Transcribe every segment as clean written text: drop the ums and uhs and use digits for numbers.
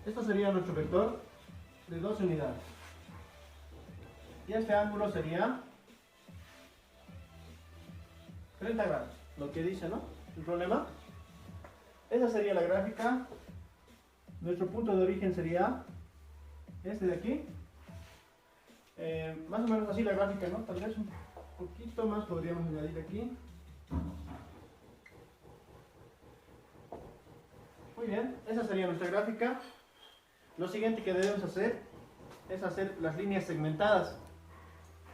Esto sería nuestro vector de 12 unidades. Y este ángulo sería 30 grados, lo que dice, ¿no? El problema. Esa sería la gráfica. Nuestro punto de origen sería este de aquí. Más o menos así la gráfica, ¿no? Tal vez un poquito más podríamos añadir aquí. Muy bien, esa sería nuestra gráfica. Lo siguiente que debemos hacer es hacer las líneas segmentadas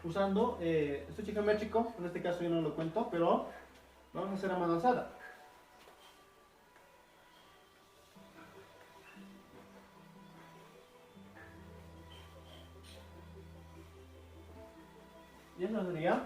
usando esto chicométrico. En este caso yo no lo cuento, pero vamos a hacer a mano alzada. Y eso sería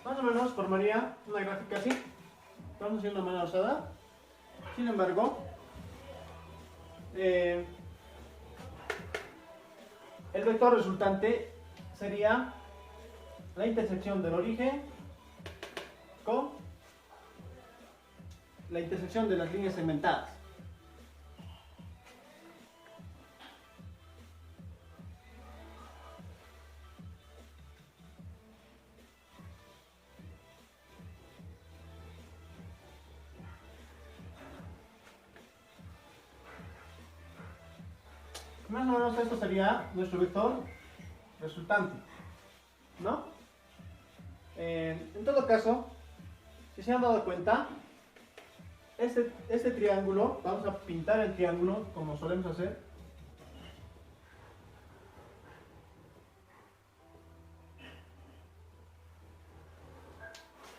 más o menos formaría una gráfica así. Estamos haciendo a mano alzada. Sin embargo, el vector resultante sería la intersección del origen con la intersección de las líneas segmentadas. Más o menos esto sería nuestro vector resultante, ¿no? En todo caso, si se han dado cuenta, este triángulo, vamos a pintar el triángulo como solemos hacer.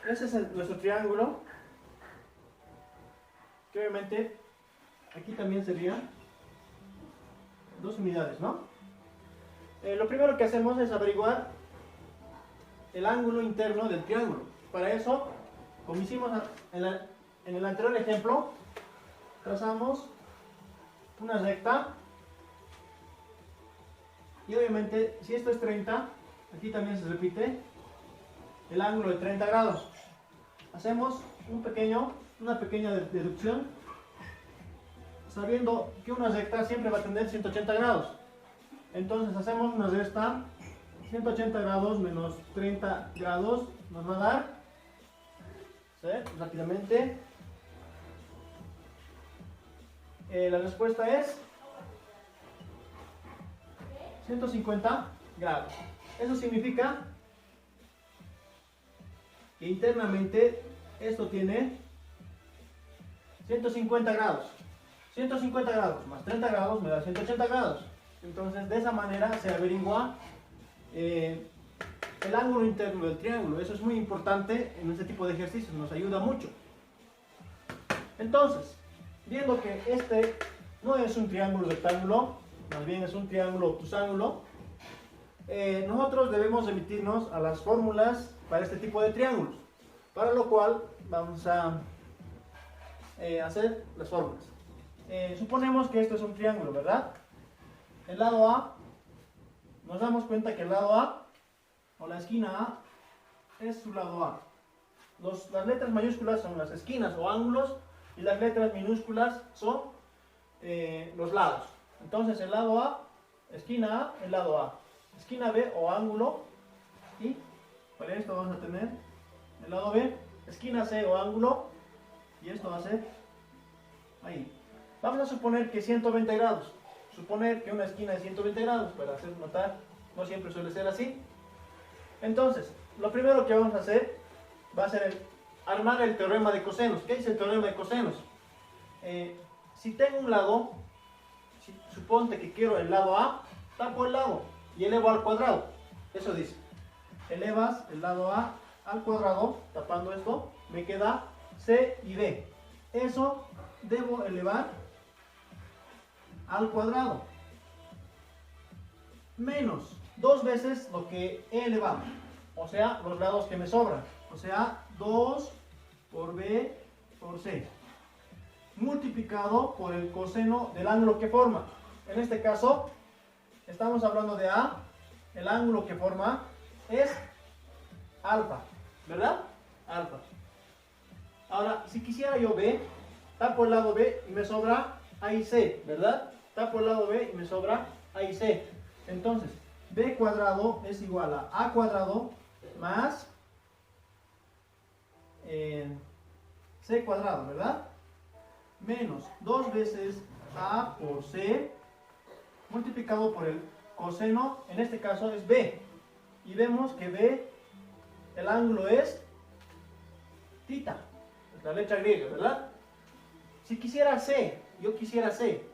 Ese es nuestro triángulo, que obviamente aquí también sería 2 unidades, ¿no? Lo primero que hacemos es averiguar el ángulo interno del triángulo. Para eso, como hicimos en el anterior ejemplo, trazamos una recta y obviamente si esto es 30, aquí también se repite el ángulo de 30 grados. Hacemos una pequeña deducción, sabiendo que una recta siempre va a tener 180 grados. Entonces hacemos una resta, 180 grados menos 30 grados nos va a dar, ¿sí? Rápidamente, la respuesta es 150 grados. Eso significa que internamente esto tiene 150 grados. 150 grados más 30 grados me da 180 grados. Entonces, de esa manera se averigua el ángulo interno del triángulo. Eso es muy importante en este tipo de ejercicios, nos ayuda mucho. Entonces, viendo que este no es un triángulo rectángulo, más bien es un triángulo obtusángulo, nosotros debemos remitirnos a las fórmulas para este tipo de triángulos, para lo cual vamos a hacer las fórmulas. Suponemos que esto es un triángulo, ¿verdad? El lado A, nos damos cuenta que el lado A, o la esquina A, es su lado A. Las letras mayúsculas son las esquinas o ángulos, y las letras minúsculas son los lados. Entonces el lado A, esquina A, el lado A. Esquina B o ángulo, y para esto vamos a tener el lado B, esquina C o ángulo, y esto va a ser ahí. Vamos a suponer que 120 grados. Suponer que una esquina es 120 grados, para hacer notar, no siempre suele ser así. Entonces, lo primero que vamos a hacer va a ser armar el teorema de cosenos. ¿Qué dice el teorema de cosenos? Si tengo un lado, suponte que quiero el lado A, tapo el lado y elevo al cuadrado. Eso dice. Elevas el lado A al cuadrado, tapando esto, me queda C y D. Eso debo elevar al cuadrado menos 2 veces lo que he elevado, o sea, los lados que me sobran, o sea, 2 por B por C, multiplicado por el coseno del ángulo que forma. en este caso, estamos hablando de A, el ángulo que forma es alfa, ¿verdad? Alfa. Ahora, si quisiera yo B, tapo el lado B y me sobra A y C, ¿verdad? Tapo el lado B y me sobra A y C. Entonces, B cuadrado es igual a A cuadrado más C cuadrado, ¿verdad? Menos 2 veces A por C multiplicado por el coseno, en este caso es B. Y vemos que B, el ángulo es tita, la letra griega, ¿verdad? Si quisiera C, yo quisiera C,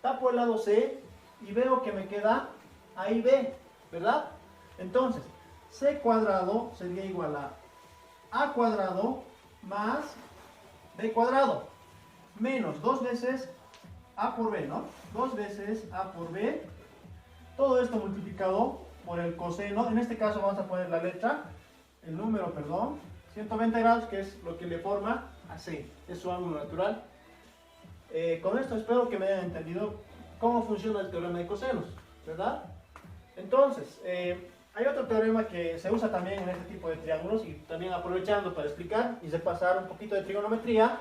tapo el lado C y veo que me queda ahí B, ¿verdad? Entonces, C cuadrado sería igual a cuadrado más B cuadrado, menos 2 veces A por B, ¿no? 2 veces A por B, todo esto multiplicado por el coseno, en este caso vamos a poner la letra, el número, perdón, 120 grados, que es lo que le forma a C, es su ángulo natural. Con esto espero que me hayan entendido cómo funciona el teorema de cosenos, ¿verdad? Entonces, hay otro teorema que se usa también en este tipo de triángulos y también aprovechando para explicar y repasar un poquito de trigonometría,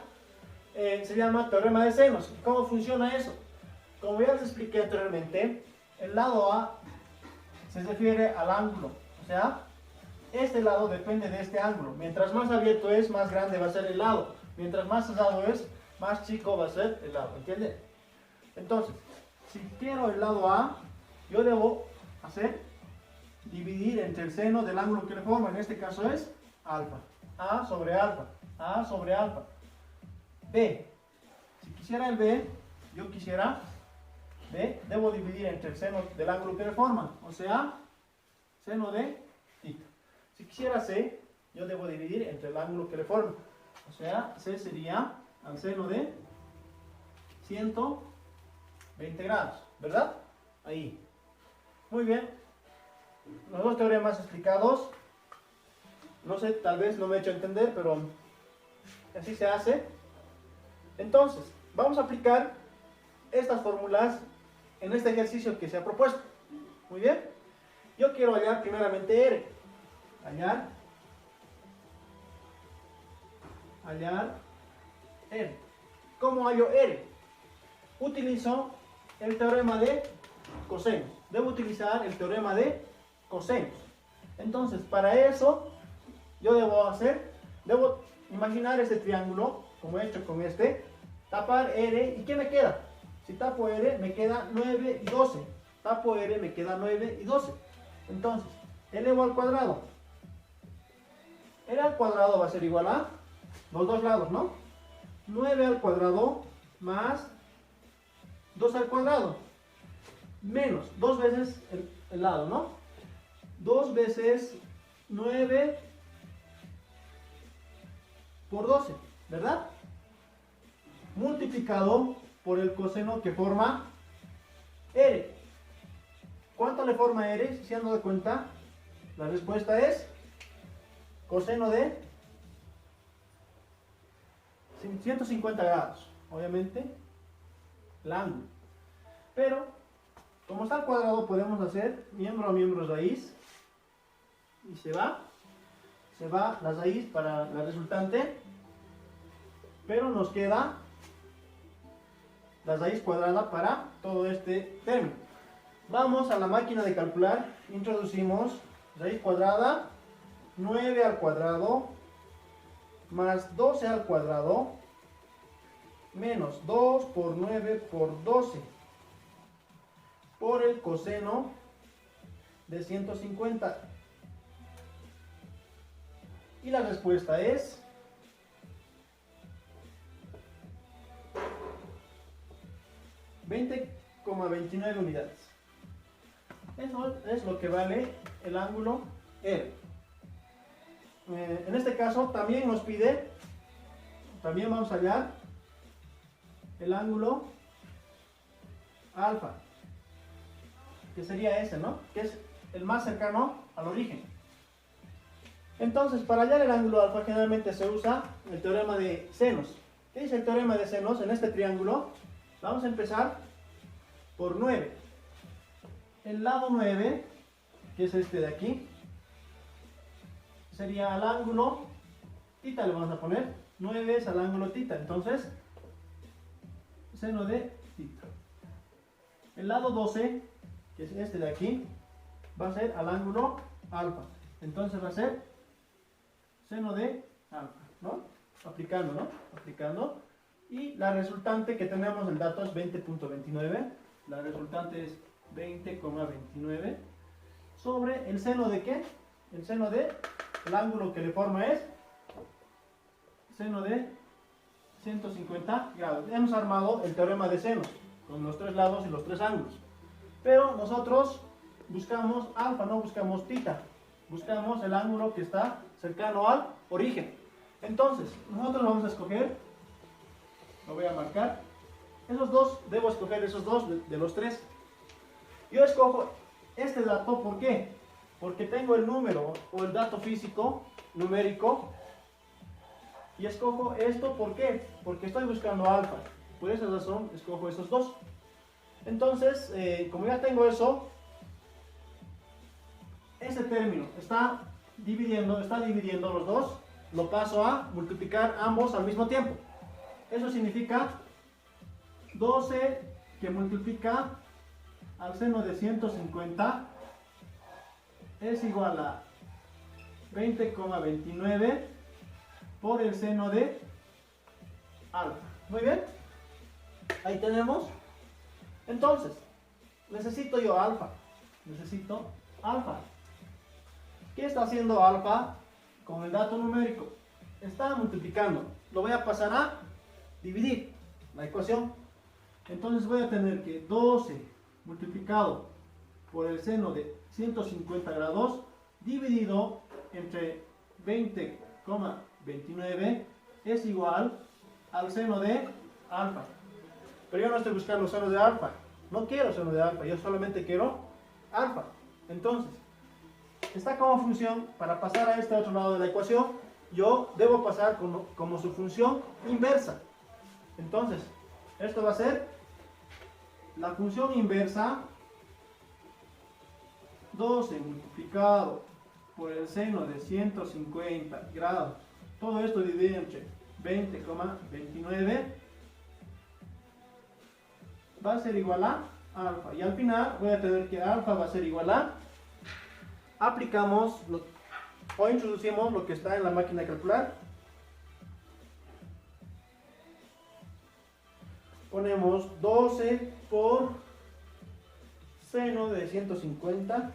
se llama teorema de senos. ¿Cómo funciona eso? Como ya les expliqué anteriormente, el lado A se refiere al ángulo, o sea, este lado depende de este ángulo. Mientras más abierto es, más grande va a ser el lado. Mientras más cerrado es, más chico va a ser el lado, ¿entienden? Entonces, si quiero el lado A, yo debo hacer dividir entre el seno del ángulo que le forma, en este caso es alfa. A sobre alfa, A sobre alfa. B, si quisiera el B, yo quisiera B, debo dividir entre el seno del ángulo que le forma, o sea, seno de tita. Si quisiera C, yo debo dividir entre el ángulo que le forma, o sea, C sería al seno de 120 grados, ¿verdad? Ahí. Muy bien. Los dos teoremas explicados. No sé, tal vez no me he hecho entender, pero así se hace. Entonces, vamos a aplicar estas fórmulas en este ejercicio que se ha propuesto. Muy bien. Yo quiero hallar primeramente R. Hallar R. ¿Cómo hallo R? Utilizo el teorema de cosenos. Debo utilizar el teorema de cosenos. Entonces, para eso, yo debo imaginar este triángulo, como he hecho con este, tapar R, ¿y qué me queda? Si tapo R, me queda 9 y 12. Tapo R, me queda 9 y 12. Entonces, elevo al cuadrado. R al cuadrado va a ser igual a los dos lados, ¿no? 9 al cuadrado más 2 al cuadrado. Menos 2 veces el lado, ¿no? 2 veces 9 por 12, ¿verdad? Multiplicado por el coseno que forma R. ¿Cuánto le forma R? Si se han dado cuenta, la respuesta es coseno de 150 grados. Obviamente, el ángulo. Pero, como está al cuadrado, podemos hacer miembro a miembro raíz. Y se va la raíz para la resultante. Pero nos queda la raíz cuadrada para todo este término. Vamos a la máquina de calcular. Introducimos raíz cuadrada, 9 al cuadrado, más 12 al cuadrado, menos 2 por 9 por 12, por el coseno de 150. Y la respuesta es 20,29 unidades. Eso es lo que vale el ángulo R. En este caso también nos pide, también vamos a hallar el ángulo alfa, que sería ese, ¿no? Que es el más cercano al origen. Entonces, para hallar el ángulo alfa generalmente se usa el teorema de senos. ¿Qué dice el teorema de senos en este triángulo? Vamos a empezar por 9. El lado 9, que es este de aquí, sería al ángulo tita, le vamos a poner. 9 es al ángulo tita, entonces seno de tita. El lado 12, que es este de aquí, va a ser al ángulo alfa. Entonces va a ser seno de alfa, ¿no? Aplicando, ¿no? Aplicando. Y la resultante que tenemos, el dato es 20.29. La resultante es 20,29 sobre el seno de ¿qué? El seno de, el ángulo que le forma es seno de 150 grados. Hemos armado el teorema de senos con los tres lados y los tres ángulos. Pero nosotros buscamos alfa, no buscamos tita. Buscamos el ángulo que está cercano al origen. Entonces, nosotros vamos a escoger, lo voy a marcar, esos dos, debo escoger esos dos de los tres. Yo escojo este dato, ¿por qué? Porque tengo el número o el dato físico, numérico, y escojo esto, ¿por qué? Porque estoy buscando alfa. Por esa razón escojo esos dos. Entonces, como ya tengo eso, ese término está dividiendo los dos, lo paso a multiplicar ambos al mismo tiempo. Eso significa 12 que multiplica al seno de 150 es igual a 20,29 por el seno de alfa. Muy bien, ahí tenemos. Entonces, necesito yo alfa. Necesito alfa. ¿Qué está haciendo alfa con el dato numérico? Está multiplicando. Lo voy a pasar a dividir la ecuación. Entonces voy a tener que 12 multiplicado por el seno de 150 grados dividido entre 20,29 es igual al seno de alfa. Pero yo no estoy buscando seno de alfa. No quiero seno de alfa, yo solamente quiero alfa. Entonces, está como función, para pasar a este otro lado de la ecuación, yo debo pasar como su función inversa. Entonces, esto va a ser la función inversa 12 multiplicado por el seno de 150 grados. Todo esto dividido entre 20,29 va a ser igual a alfa. Y al final voy a tener que alfa va a ser igual a, aplicamos o introducimos lo que está en la máquina de calcular. Ponemos 12 por seno de 150